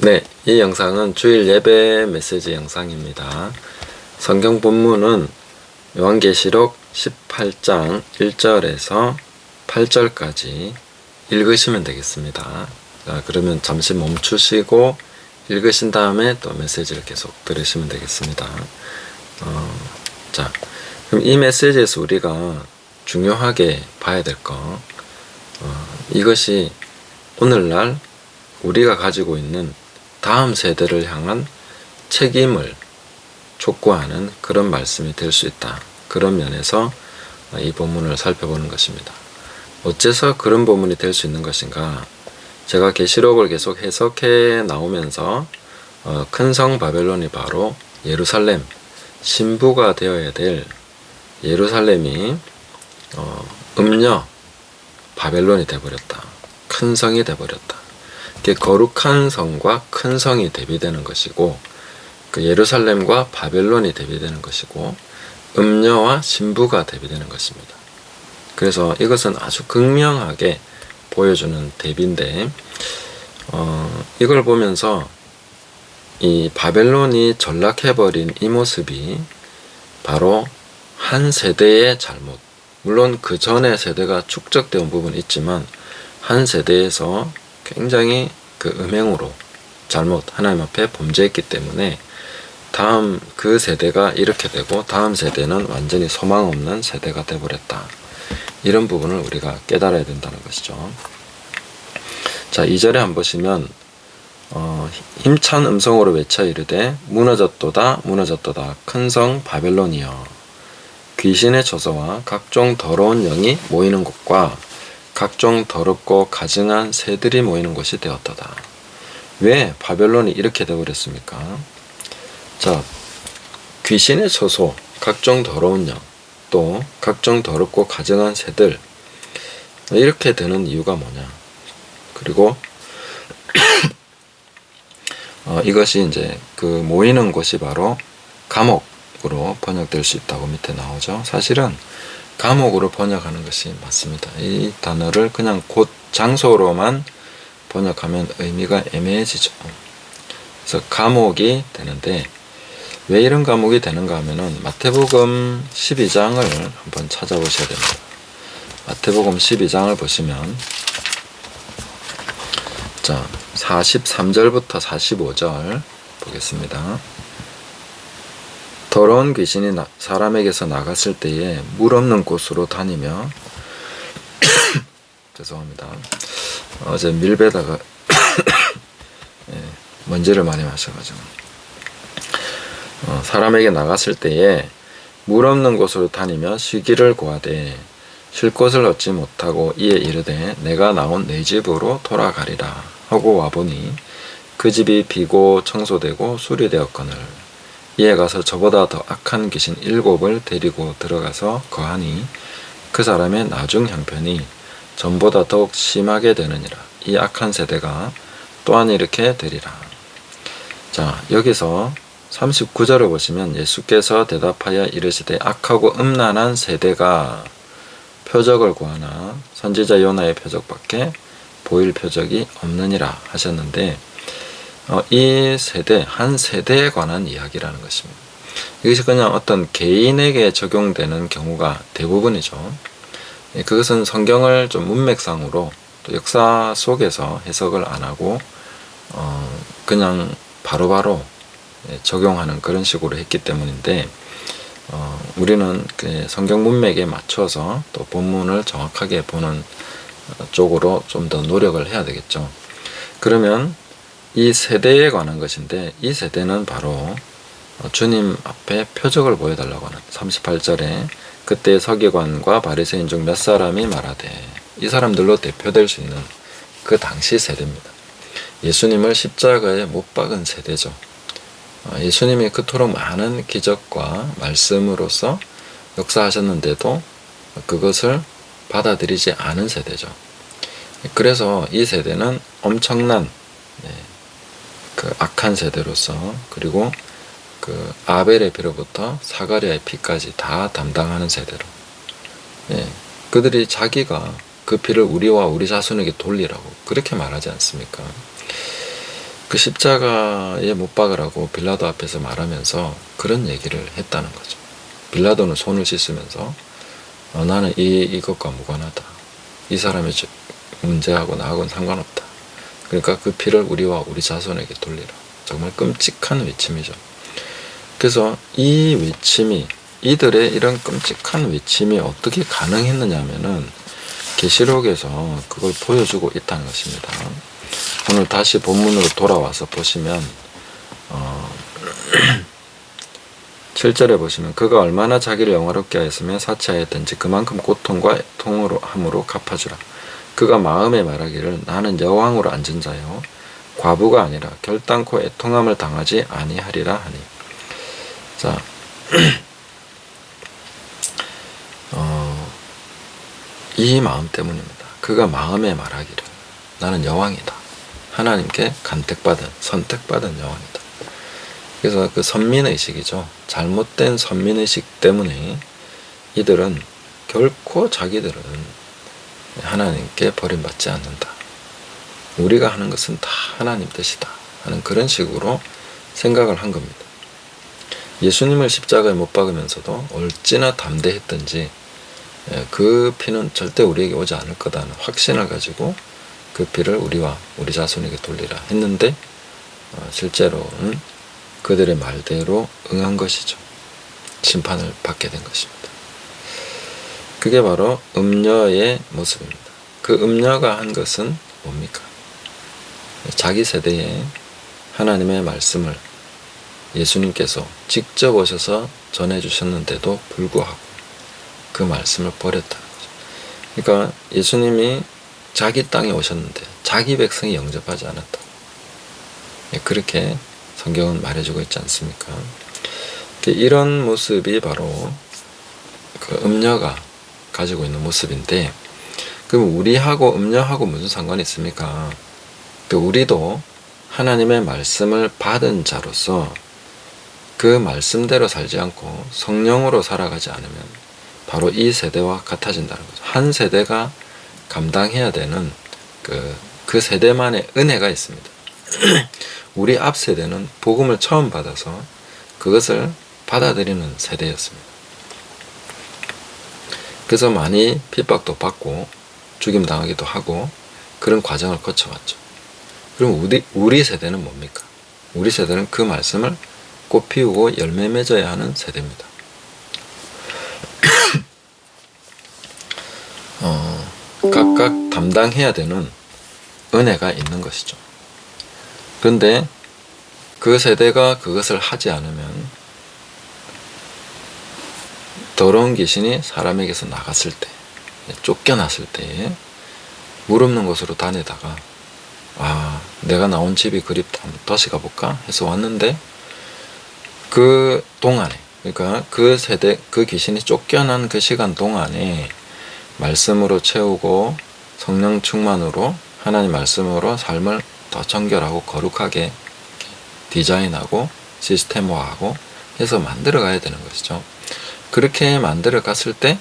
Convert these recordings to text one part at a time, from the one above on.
네, 이 영상은 주일 예배 메시지 영상입니다. 성경 본문은 요한계시록 18장 1절에서 8절까지 읽으시면 되겠습니다. 자, 그러면 잠시 멈추시고 읽으신 다음에 또 메시지를 계속 들으시면 되겠습니다. 자, 그럼 이 메시지에서 우리가 중요하게 봐야 될 거, 이것이 오늘날 우리가 가지고 있는 다음 세대를 향한 책임을 촉구하는 그런 말씀이 될 수 있다. 그런 면에서 이 본문을 살펴보는 것입니다. 어째서 그런 본문이 될 수 있는 것인가? 제가 계시록을 계속 해석해 나오면서 큰 성 바벨론이 바로 예루살렘, 신부가 되어야 될 예루살렘이 음녀 바벨론이 되어버렸다. 큰 성이 되어버렸다. 거룩한 성과 큰 성이 대비되는 것이고, 그 예루살렘과 바벨론이 대비되는 것이고, 음녀와 신부가 대비되는 것입니다. 그래서 이것은 아주 극명하게 보여주는 대비인데, 이걸 보면서 이 바벨론이 전락해버린 이 모습이 바로 한 세대의 잘못, 물론 그 전에 세대가 축적되어 온 부분이 있지만 한 세대에서 굉장히 그 음행으로 잘못 하나님 앞에 범죄했기 때문에 다음 그 세대가 이렇게 되고 다음 세대는 완전히 소망 없는 세대가 되어버렸다. 이런 부분을 우리가 깨달아야 된다는 것이죠. 자, 2절에 한번 보시면 힘찬 음성으로 외쳐 이르되 무너졌도다 무너졌도다 큰 성 바벨론이여, 귀신의 처소와 각종 더러운 영이 모이는 곳과 각종 더럽고 가증한 새들이 모이는 곳이 되었도다. 왜 바벨론이 이렇게 되어버렸습니까? 자, 귀신의 처소, 각종 더러운 영, 또 각종 더럽고 가증한 새들, 이렇게 되는 이유가 뭐냐? 그리고 이것이 이제 그 모이는 곳이 바로 감옥으로 번역될 수 있다고 밑에 나오죠. 사실은 감옥으로 번역하는 것이 맞습니다. 이 단어를 그냥 곳, 장소로만 번역하면 의미가 애매해지죠. 그래서 감옥이 되는데, 왜 이런 감옥이 되는가 하면은 마태복음 12장을 한번 찾아보셔야 됩니다. 마태복음 12장을 보시면, 자, 43절부터 45절 보겠습니다. 더러운 귀신이 사람에게서 나갔을 때에 물 없는 곳으로 다니며 죄송합니다. 어제 밀배다가 먼지를 많이 마셔가지고 사람에게 나갔을 때에 물 없는 곳으로 다니며 쉬기를 구하되 쉴 곳을 얻지 못하고 이에 이르되 내가 나온 내 집으로 돌아가리라 하고 와보니 그 집이 비고 청소되고 수리되었거늘 이에 가서 저보다 더 악한 귀신 7을 데리고 들어가서 거하니 그 사람의 나중 형편이 전보다 더욱 심하게 되느니라. 이 악한 세대가 또한 이렇게 되리라. 자, 여기서 39절을 보시면 예수께서 대답하여 이르시되 악하고 음란한 세대가 표적을 구하나 선지자 요나의 표적밖에 보일 표적이 없느니라 하셨는데, 이 세대, 한 세대에 관한 이야기라는 것입니다. 이것이 그냥 어떤 개인에게 적용되는 경우가 대부분이죠. 그것은 성경을 좀 문맥상으로 또 역사 속에서 해석을 안 하고 그냥 바로바로 적용하는 그런 식으로 했기 때문인데, 우리는 그 성경 문맥에 맞춰서 또 본문을 정확하게 보는 쪽으로 좀 더 노력을 해야 되겠죠. 그러면 이 세대에 관한 것인데, 이 세대는 바로 주님 앞에 표적을 보여달라고 하는 38절에 그때 서기관과 바리새인 중 몇 사람이 말하되, 이 사람들로 대표될 수 있는 그 당시 세대입니다. 예수님을 십자가에 못 박은 세대죠. 예수님이 그토록 많은 기적과 말씀으로써 역사하셨는데도 그것을 받아들이지 않은 세대죠. 그래서 이 세대는 엄청난 그 악한 세대로서, 그리고 그 아벨의 피로부터 사가랴의 피까지 다 담당하는 세대로, 그들이 자기가 그 피를 우리와 우리 자손에게 돌리라고 그렇게 말하지 않습니까? 그 십자가에 못 박으라고 빌라도 앞에서 말하면서 그런 얘기를 했다는 거죠. 빌라도는 손을 씻으면서 나는 이것과 무관하다. 이 사람의 문제하고 나하고는 상관없다. 그러니까 그 피를 우리와 우리 자손에게 돌리라. 정말 끔찍한 외침이죠. 그래서 이 외침이, 이들의 이런 끔찍한 외침이 어떻게 가능했느냐면은 계시록에서 그걸 보여주고 있다는 것입니다. 오늘 다시 본문으로 돌아와서 보시면 7절에 보시면 그가 얼마나 자기를 영화롭게 하였으며 사치하였든지 그만큼 고통과 애통으로 함으로 갚아주라. 그가 마음에 말하기를 나는 여왕으로 앉은 자요 과부가 아니라 결단코 애통함을 당하지 아니하리라 하니. 자, 이 마음 때문입니다. 그가 마음에 말하기를 나는 여왕이다. 하나님께 간택받은, 선택받은 여왕이다. 그래서 그 선민의식이죠. 잘못된 선민의식 때문에 이들은 결코 자기들은 하나님께 버림받지 않는다. 우리가 하는 것은 다 하나님 뜻이다 하는 그런 식으로 생각을 한 겁니다. 예수님을 십자가에 못 박으면서도 어찌나 담대했든지 그 피는 절대 우리에게 오지 않을 거다는 확신을 가지고 그 피를 우리와 우리 자손에게 돌리라 했는데 실제로는 그들의 말대로 응한 것이죠. 심판을 받게 된 것입니다. 그게 바로 음녀의 모습입니다. 그 음녀가 한 것은 뭡니까? 자기 세대에 하나님의 말씀을 예수님께서 직접 오셔서 전해주셨는데도 불구하고 그 말씀을 버렸다는 거죠. 그러니까 예수님이 자기 땅에 오셨는데 자기 백성이 영접하지 않았다고. 그렇게 성경은 말해주고 있지 않습니까? 이런 모습이 바로 그 음녀가 가지고 있는 모습인데, 그럼 우리하고 음녀하고 무슨 상관이 있습니까? 우리도 하나님의 말씀을 받은 자로서 그 말씀대로 살지 않고 성령으로 살아가지 않으면 바로 이 세대와 같아진다는 거죠. 한 세대가 감당해야 되는 그 세대만의 은혜가 있습니다. 우리 앞 세대는 복음을 처음 받아서 그것을 받아들이는 세대였습니다. 그래서 많이 핍박도 받고 죽임당하기도 하고 그런 과정을 거쳐왔죠. 그럼 우리 세대는 뭡니까? 우리 세대는 그 말씀을 꽃 피우고 열매 맺어야 하는 세대입니다. 각각 담당해야 되는 은혜가 있는 것이죠. 그런데 그 세대가 그것을 하지 않으면 더러운 귀신이 사람에게서 나갔을 때, 쫓겨났을 때 물 없는 곳으로 다니다가 내가 나온 집이 그립다, 다시 가볼까 해서 왔는데 그 동안에, 그러니까 그 세대, 그 귀신이 쫓겨난 그 시간 동안에 말씀으로 채우고 성령 충만으로 하나님 말씀으로 삶을 더 정결하고 거룩하게 디자인하고 시스템화하고 해서 만들어 가야 되는 것이죠. 그렇게 만들어 갔을 때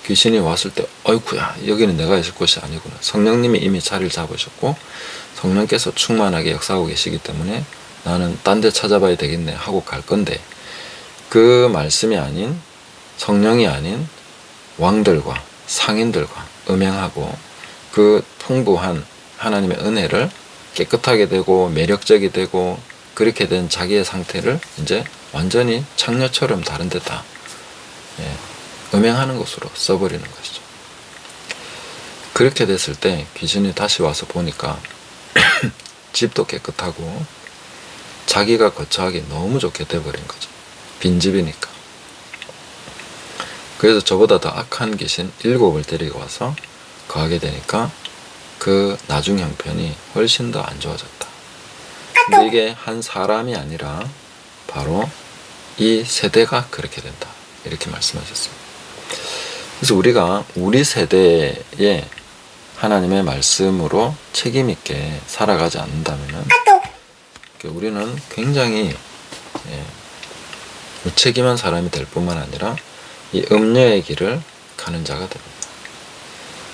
귀신이 왔을 때 어이구야, 여기는 내가 있을 곳이 아니구나. 성령님이 이미 자리를 잡으셨고 성령께서 충만하게 역사하고 계시기 때문에 나는 딴 데 찾아봐야 되겠네 하고 갈 건데, 그 말씀이 아닌, 성령이 아닌 왕들과 상인들과 음행하고 그 풍부한 하나님의 은혜를 깨끗하게 되고 매력적이 되고 그렇게 된 자기의 상태를 이제 완전히 창녀처럼 다른 데다 음행하는 것으로 써버리는 것이죠. 그렇게 됐을 때 귀신이 다시 와서 보니까 집도 깨끗하고 자기가 거처하기 너무 좋게 돼버린 거죠. 빈집이니까. 그래서 저보다 더 악한 귀신 7을 데리고 와서 거하게 되니까 그 나중 형편이 훨씬 더 안 좋아졌다. 근데 이게 한 사람이 아니라 바로 이 세대가 그렇게 된다, 이렇게 말씀하셨습니다. 그래서 우리가 우리 세대에 하나님의 말씀으로 책임있게 살아가지 않는다면 우리는 굉장히 무책임한 사람이 될 뿐만 아니라 이 음녀의 길을 가는 자가 됩니다.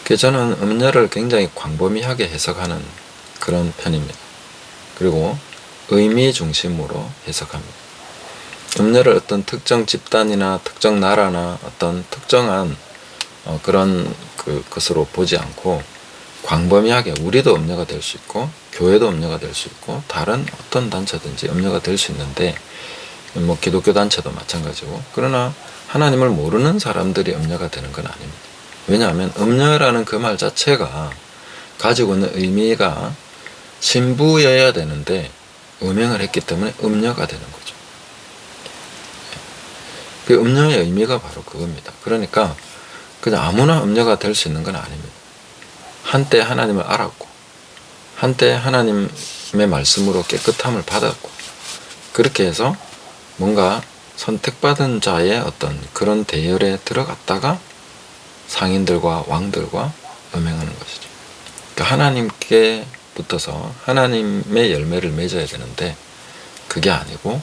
그래서 저는 음녀를 굉장히 광범위하게 해석하는 그런 편입니다. 그리고 의미 중심으로 해석합니다. 음녀를 어떤 특정 집단이나 특정 나라나 어떤 특정한 그런 것으로 보지 않고 광범위하게 우리도 음녀가 될 수 있고 교회도 음녀가 될 수 있고 다른 어떤 단체든지 음녀가 될 수 있는데 뭐 기독교 단체도 마찬가지고, 그러나 하나님을 모르는 사람들이 음녀가 되는 건 아닙니다. 왜냐하면 음녀라는 그 말 자체가 가지고 있는 의미가 신부여야 되는데 음행을 했기 때문에 음녀가 되는 거죠. 그 음녀의 의미가 바로 그겁니다. 그러니까 그냥 아무나 음녀가 될 수 있는 건 아닙니다. 한때 하나님을 알았고 한때 하나님의 말씀으로 깨끗함을 받았고 그렇게 해서 뭔가 선택받은 자의 어떤 그런 대열에 들어갔다가 상인들과 왕들과 음행하는 것이죠. 그러니까 하나님께 붙어서 하나님의 열매를 맺어야 되는데 그게 아니고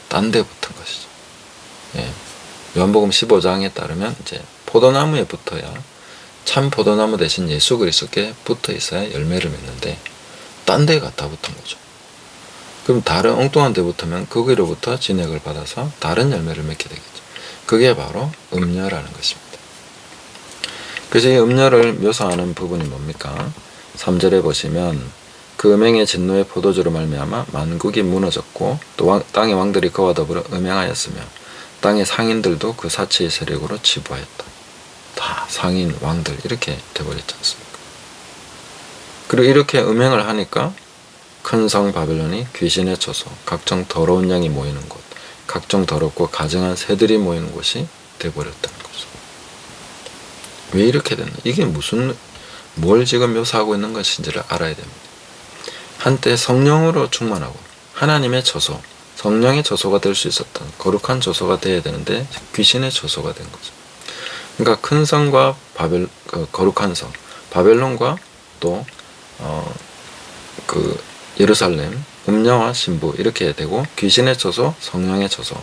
딴 데 붙은 것이죠. 예. 요한복음 15장에 따르면 이제 포도나무에 붙어야 참 포도나무 대신 예수 그리스도께 붙어 있어야 열매를 맺는데 딴 데 갖다 붙은 거죠. 그럼 다른 엉뚱한 데 붙으면 거기로부터 진액을 받아서 다른 열매를 맺게 되겠죠. 그게 바로 음녀라는 것입니다. 그래서 이 음녀를 묘사하는 부분이 뭡니까? 3절에 보시면 그 음행의 진노의 포도주로 말미암아 만국이 무너졌고 또 땅의 왕들이 그와 더불어 음행하였으며 땅의 상인들도 그 사치의 세력으로 치부하였다. 다 상인, 왕들 이렇게 돼버렸지 않습니까? 그리고 이렇게 음행을 하니까 큰 성 바벨론이 귀신의 처소, 각종 더러운 양이 모이는 곳, 각종 더럽고 가증한 새들이 모이는 곳이 돼버렸다는 거죠. 왜 이렇게 됐나? 이게 뭘 지금 묘사하고 있는 것인지를 알아야 됩니다. 한때 성령으로 충만하고 하나님의 처소, 성령의 처소가 될 수 있었던 거룩한 처소가 되어야 되는데 귀신의 처소가 된 거죠. 그러니까 큰 성과 거룩한 성, 바벨론과 또 예루살렘, 음녀와 신부 이렇게 되고 귀신의 처소, 성령의 처소,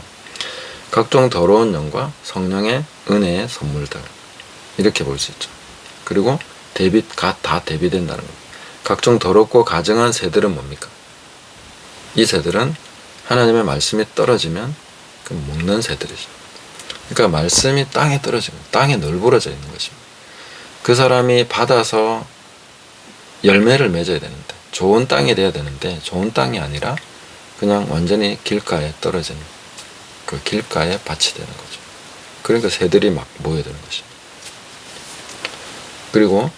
각종 더러운 영과 성령의 은혜의 선물들 이렇게 볼 수 있죠. 그리고 다 대비된다는 겁니다. 각종 더럽고 가증한 새들은 뭡니까? 이 새들은 하나님의 말씀이 떨어지면 먹는 새들이죠. 그러니까 말씀이 땅에 떨어지면 땅에 널브러져 있는 것입니다. 그 사람이 받아서 열매를 맺어야 되는데 좋은 땅이 돼야 되는데 좋은 땅이 아니라 그냥 완전히 길가에 떨어진 그 길가에 밭이 되는 거죠. 그러니까 새들이 막 모여드는 것입니다. 그리고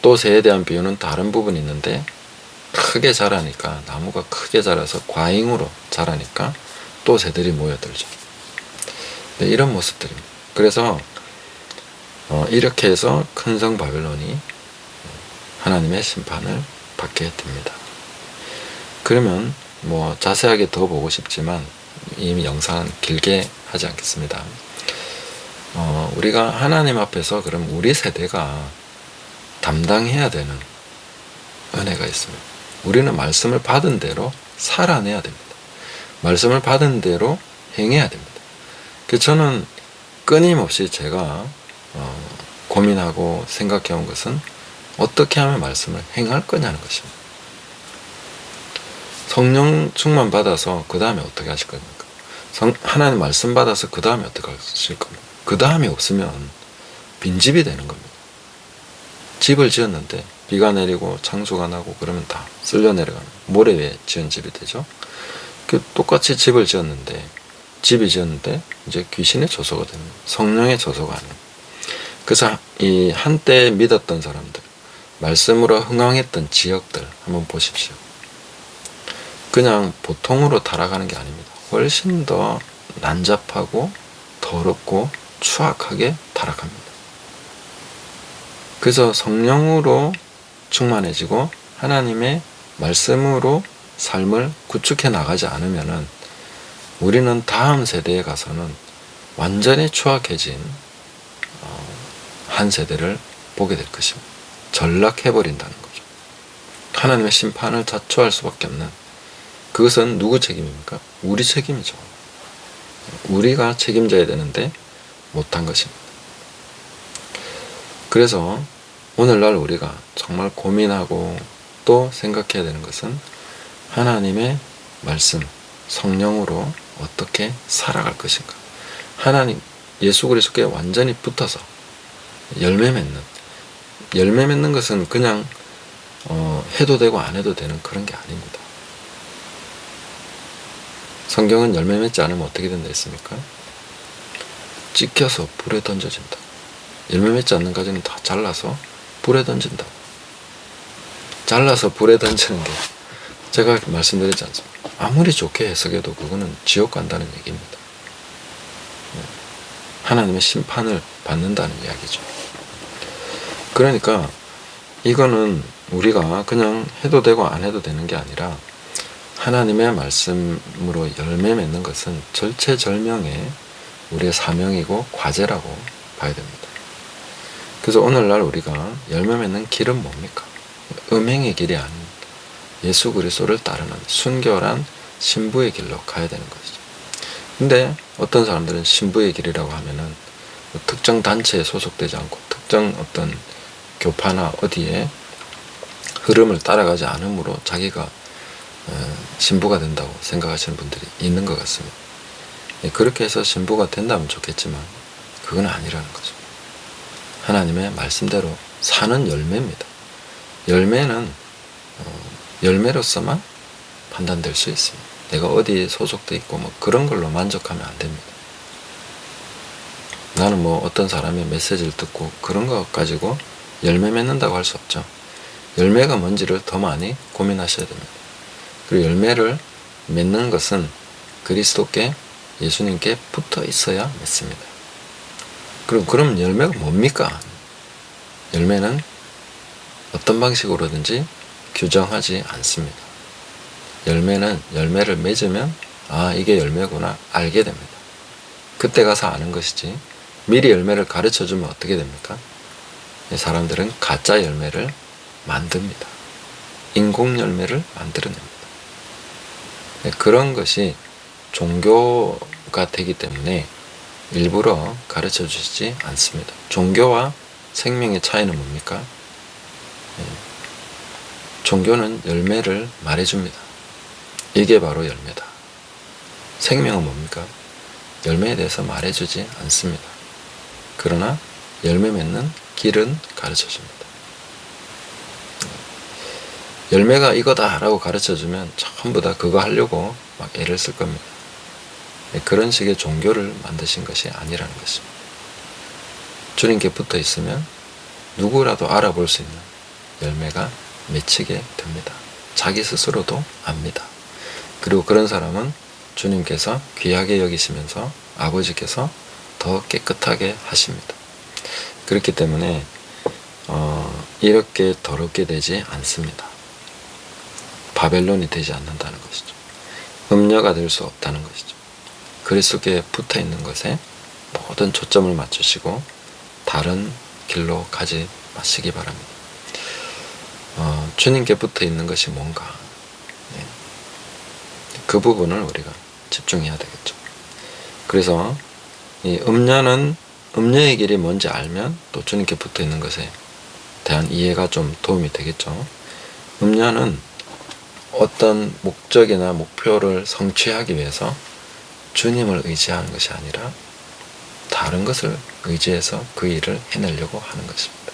또 새에 대한 비유는 다른 부분이 있는데 크게 자라니까 나무가 크게 자라서 과잉으로 자라니까 또 새들이 모여들죠. 네, 이런 모습들입니다. 그래서 이렇게 해서 큰 성 바벨론이 하나님의 심판을 받게 됩니다. 그러면 뭐 자세하게 더 보고 싶지만 이미 영상은 길게 하지 않겠습니다. 우리가 하나님 앞에서 그럼 우리 세대가 담당해야 되는 은혜가 있습니다. 우리는 말씀을 받은 대로 살아내야 됩니다. 말씀을 받은 대로 행해야 됩니다. 그래서 저는 끊임없이 제가 고민하고 생각해온 것은 어떻게 하면 말씀을 행할 거냐는 것입니다. 성령 충만 받아서 그 다음에 어떻게 하실 겁니까? 하나님 말씀 받아서 그 다음에 어떻게 하실 겁니까? 그 다음이 없으면 빈집이 되는 겁니다. 집을 지었는데 비가 내리고 창수가 나고 그러면 다 쓸려 내려가는 모래 위에 지은 집이 되죠. 똑같이 집을 지었는데 이제 귀신의 처소가 되는 거예요. 성령의 처소가 아니에요. 그래서 이 한때 믿었던 사람들, 말씀으로 흥황했던 지역들 한번 보십시오. 그냥 보통으로 타락하는 게 아닙니다. 훨씬 더 난잡하고 더럽고 추악하게 타락합니다. 그래서 성령으로 충만해지고 하나님의 말씀으로 삶을 구축해 나가지 않으면은 우리는 다음 세대에 가서는 완전히 추악해진 한 세대를 보게 될 것입니다. 전락해버린다는 거죠. 하나님의 심판을 자초할 수밖에 없는, 그것은 누구 책임입니까? 우리 책임이죠. 우리가 책임져야 되는데 못한 것입니다. 그래서 오늘날 우리가 정말 고민하고 또 생각해야 되는 것은 하나님의 말씀, 성령으로 어떻게 살아갈 것인가. 하나님, 예수 그리스도께 완전히 붙어서 열매 맺는 것은 그냥 해도 되고 안 해도 되는 그런 게 아닙니다. 성경은 열매 맺지 않으면 어떻게 된다 했습니까? 찍혀서 불에 던져진다. 열매 맺지 않는 가지는 다 잘라서 불에 던진다. 잘라서 불에 던지는 게 제가 말씀드리지 않습니까? 아무리 좋게 해석해도 그거는 지옥 간다는 얘기입니다. 하나님의 심판을 받는다는 이야기죠. 그러니까 이거는 우리가 그냥 해도 되고 안 해도 되는 게 아니라 하나님의 말씀으로 열매 맺는 것은 절체절명의 우리의 사명이고 과제라고 봐야 됩니다. 그래서 오늘날 우리가 열매 맺는 길은 뭡니까? 음행의 길이 아닌 예수 그리스도를 따르는 순결한 신부의 길로 가야 되는 것이죠. 근데 어떤 사람들은 신부의 길이라고 하면은 특정 단체에 소속되지 않고 특정 어떤 교파나 어디에 흐름을 따라가지 않으므로 자기가 신부가 된다고 생각하시는 분들이 있는 것 같습니다. 그렇게 해서 신부가 된다면 좋겠지만 그건 아니라는 거죠. 하나님의 말씀대로 사는 열매입니다. 열매는 열매로서만 판단될 수 있습니다. 내가 어디에 소속돼 있고 뭐 그런 걸로 만족하면 안 됩니다. 나는 뭐 어떤 사람의 메시지를 듣고 그런 거 가지고 열매 맺는다고 할 수 없죠. 열매가 뭔지를 더 많이 고민하셔야 됩니다. 그리고 열매를 맺는 것은 그리스도께 예수님께 붙어 있어야 맺습니다. 그럼 열매가 뭡니까? 열매는 어떤 방식으로든지 규정하지 않습니다. 열매는 열매를 맺으면 이게 열매구나 알게 됩니다. 그때 가서 아는 것이지 미리 열매를 가르쳐주면 어떻게 됩니까? 사람들은 가짜 열매를 만듭니다. 인공 열매를 만들어냅니다. 그런 것이 종교가 되기 때문에 일부러 가르쳐 주시지 않습니다. 종교와 생명의 차이는 뭡니까? 종교는 열매를 말해줍니다. 이게 바로 열매다. 생명은 뭡니까? 열매에 대해서 말해주지 않습니다. 그러나 열매 맺는 길은 가르쳐줍니다. 열매가 이거다 라고 가르쳐주면 전부 다 그거 하려고 막 애를 쓸 겁니다. 그런 식의 종교를 만드신 것이 아니라는 것입니다. 주님께 붙어 있으면 누구라도 알아볼 수 있는 열매가 맺히게 됩니다. 자기 스스로도 압니다. 그리고 그런 사람은 주님께서 귀하게 여기시면서 아버지께서 더 깨끗하게 하십니다. 그렇기 때문에 이렇게 더럽게 되지 않습니다. 바벨론이 되지 않는다는 것이죠. 음녀가 될 수 없다는 것이죠. 그리스도께 붙어 있는 것에 모든 초점을 맞추시고 다른 길로 가지 마시기 바랍니다. 주님께 붙어 있는 것이 뭔가 그 부분을 우리가 집중해야 되겠죠. 그래서 이 음녀의 길이 뭔지 알면 또 주님께 붙어 있는 것에 대한 이해가 좀 도움이 되겠죠. 음녀는 어떤 목적이나 목표를 성취하기 위해서 주님을 의지하는 것이 아니라 다른 것을 의지해서 그 일을 해내려고 하는 것입니다.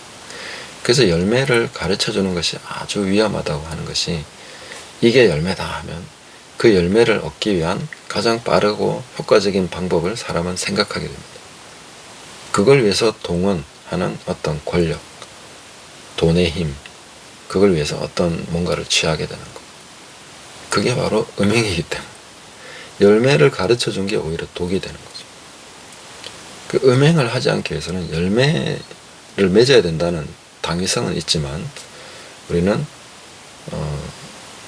그래서 열매를 가르쳐 주는 것이 아주 위험하다고 하는 것이 이게 열매다 하면 그 열매를 얻기 위한 가장 빠르고 효과적인 방법을 사람은 생각하게 됩니다. 그걸 위해서 동원하는 어떤 권력, 돈의 힘, 그걸 위해서 어떤 뭔가를 취하게 되는 것. 그게 바로 음행이기 때문에 열매를 가르쳐 준 게 오히려 독이 되는 거죠. 그 음행을 하지 않기 위해서는 열매를 맺어야 된다는 당위성은 있지만 우리는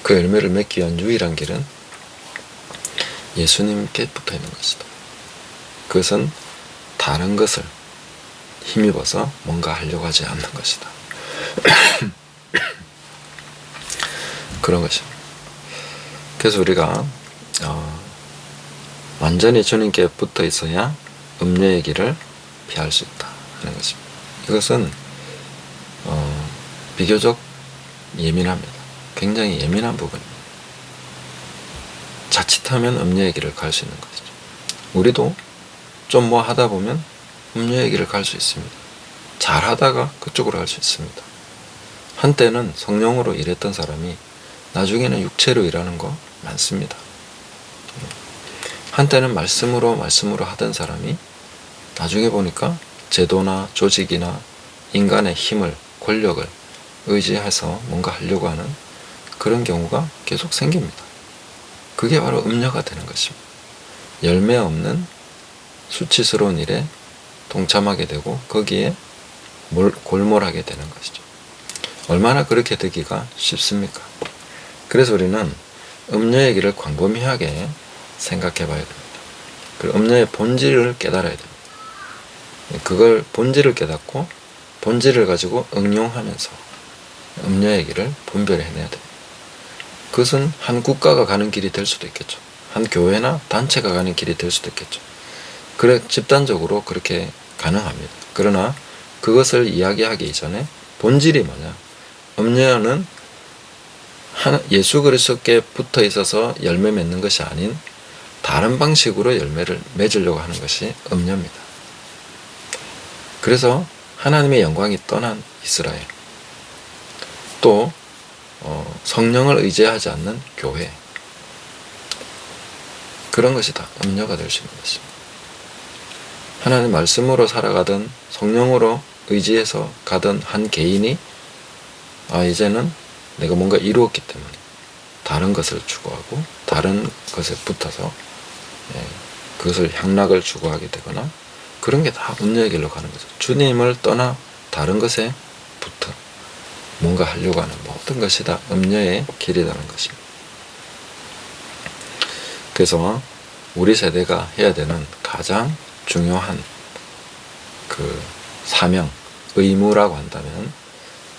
그 열매를 맺기 위한 유일한 길은 예수님께 붙어 있는 것이다. 그것은 다른 것을 힘입어서 뭔가 하려고 하지 않는 것이다. 그런 것입니다. 그래서 우리가 완전히 주님께 붙어 있어야 음녀의 길을 피할 수 있다 하는 것입니다. 이것은 비교적 예민합니다. 굉장히 예민한 부분입니다. 자칫하면 음녀의 길을 갈 수 있는 것이죠. 우리도 좀 뭐 하다 보면 음녀의 길을 갈 수 있습니다. 잘 하다가 그쪽으로 갈 수 있습니다. 한때는 성령으로 일했던 사람이 나중에는 육체로 일하는 거 많습니다. 한때는 말씀으로 하던 사람이 나중에 보니까 제도나 조직이나 인간의 힘을, 권력을 의지해서 뭔가 하려고 하는 그런 경우가 계속 생깁니다. 그게 바로 음녀가 되는 것입니다. 열매 없는 수치스러운 일에 동참하게 되고 거기에 골몰하게 되는 것이죠. 얼마나 그렇게 되기가 쉽습니까? 그래서 우리는 음녀의 길을 광범위하게 생각해 봐야 됩니다. 그리고 음녀의 본질을 깨달아야 됩니다. 그걸 본질을 깨닫고 본질을 가지고 응용하면서 음녀의 길을 분별해내야 됩니다. 그것은 한 국가가 가는 길이 될 수도 있겠죠. 한 교회나 단체가 가는 길이 될 수도 있겠죠. 그래 집단적으로 그렇게 가능합니다. 그러나 그것을 이야기하기 이전에 본질이 뭐냐? 음녀는 예수 그리스도께 붙어 있어서 열매 맺는 것이 아닌 다른 방식으로 열매를 맺으려고 하는 것이 음녀입니다. 그래서 하나님의 영광이 떠난 이스라엘, 또 성령을 의지하지 않는 교회, 그런 것이 다 음녀가 될 수 있는 것입니다. 하나님 말씀으로 살아가던 성령으로 의지해서 가던 한 개인이 이제는 내가 뭔가 이루었기 때문에 다른 것을 추구하고 다른 것에 붙어서 그것을 향락을 추구하게 되거나 그런 게 다 음녀의 길로 가는 거죠. 주님을 떠나 다른 것에 붙어 뭔가 하려고 하는 모든 것이 다 음녀의 길이라는 것입니다. 그래서 우리 세대가 해야 되는 가장 중요한 그 사명, 의무라고 한다면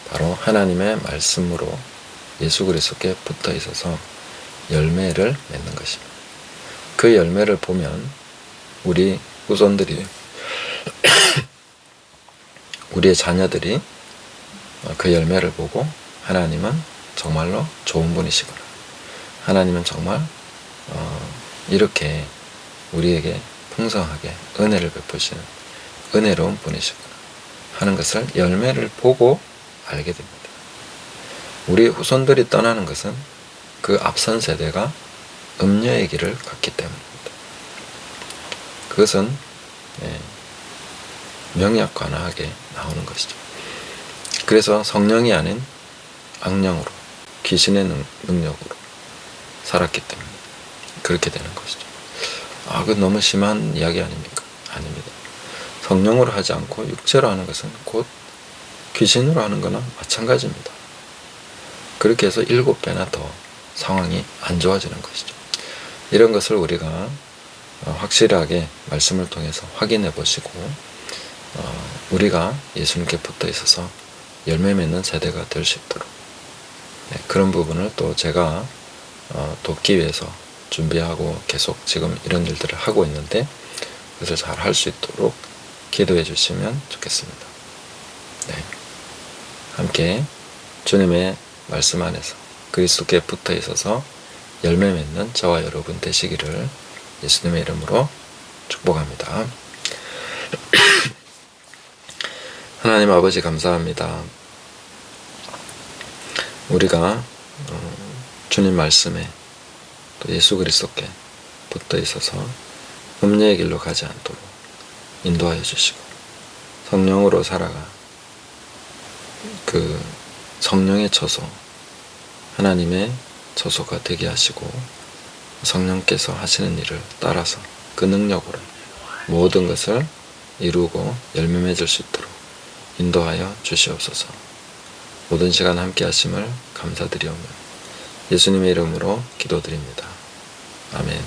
바로 하나님의 말씀으로 예수 그리스도께 붙어 있어서 열매를 맺는 것입니다. 그 열매를 보면 우리 후손들이 우리의 자녀들이 그 열매를 보고 하나님은 정말로 좋은 분이시구나, 하나님은 정말 이렇게 우리에게 풍성하게 은혜를 베푸시는 은혜로운 분이시구나 하는 것을 열매를 보고 알게 됩니다. 우리 후손들이 떠나는 것은 그 앞선 세대가 음녀의 길을 갔기 때문입니다. 그것은 명약관하게 나오는 것이죠. 그래서 성령이 아닌 악령으로, 귀신의 능력으로 살았기 때문에 그렇게 되는 것이죠. 그건 너무 심한 이야기 아닙니까? 아닙니다. 성령으로 하지 않고 육체로 하는 것은 곧 귀신으로 하는 거나 마찬가지입니다. 그렇게 해서 7배나 더 상황이 안 좋아지는 것이죠. 이런 것을 우리가 확실하게 말씀을 통해서 확인해 보시고 우리가 예수님께 붙어 있어서 열매 맺는 세대가 될 수 있도록 그런 부분을 또 제가 돕기 위해서 준비하고 계속 지금 이런 일들을 하고 있는데 그것을 잘 할 수 있도록 기도해 주시면 좋겠습니다. 함께 주님의 말씀 안에서 그리스도께 붙어 있어서 열매 맺는 저와 여러분 되시기를 예수님의 이름으로 축복합니다. 하나님 아버지 감사합니다. 우리가 주님 말씀에 또 예수 그리스도께 붙어 있어서 음녀의 길로 가지 않도록 인도하여 주시고 성령으로 살아가 그 성령의 처소, 하나님의 처소가 되게 하시고 성령께서 하시는 일을 따라서 그 능력으로 모든 것을 이루고 열매 맺을 수 있도록 인도하여 주시옵소서. 모든 시간 함께 하심을 감사드리오며 예수님의 이름으로 기도드립니다. 아멘.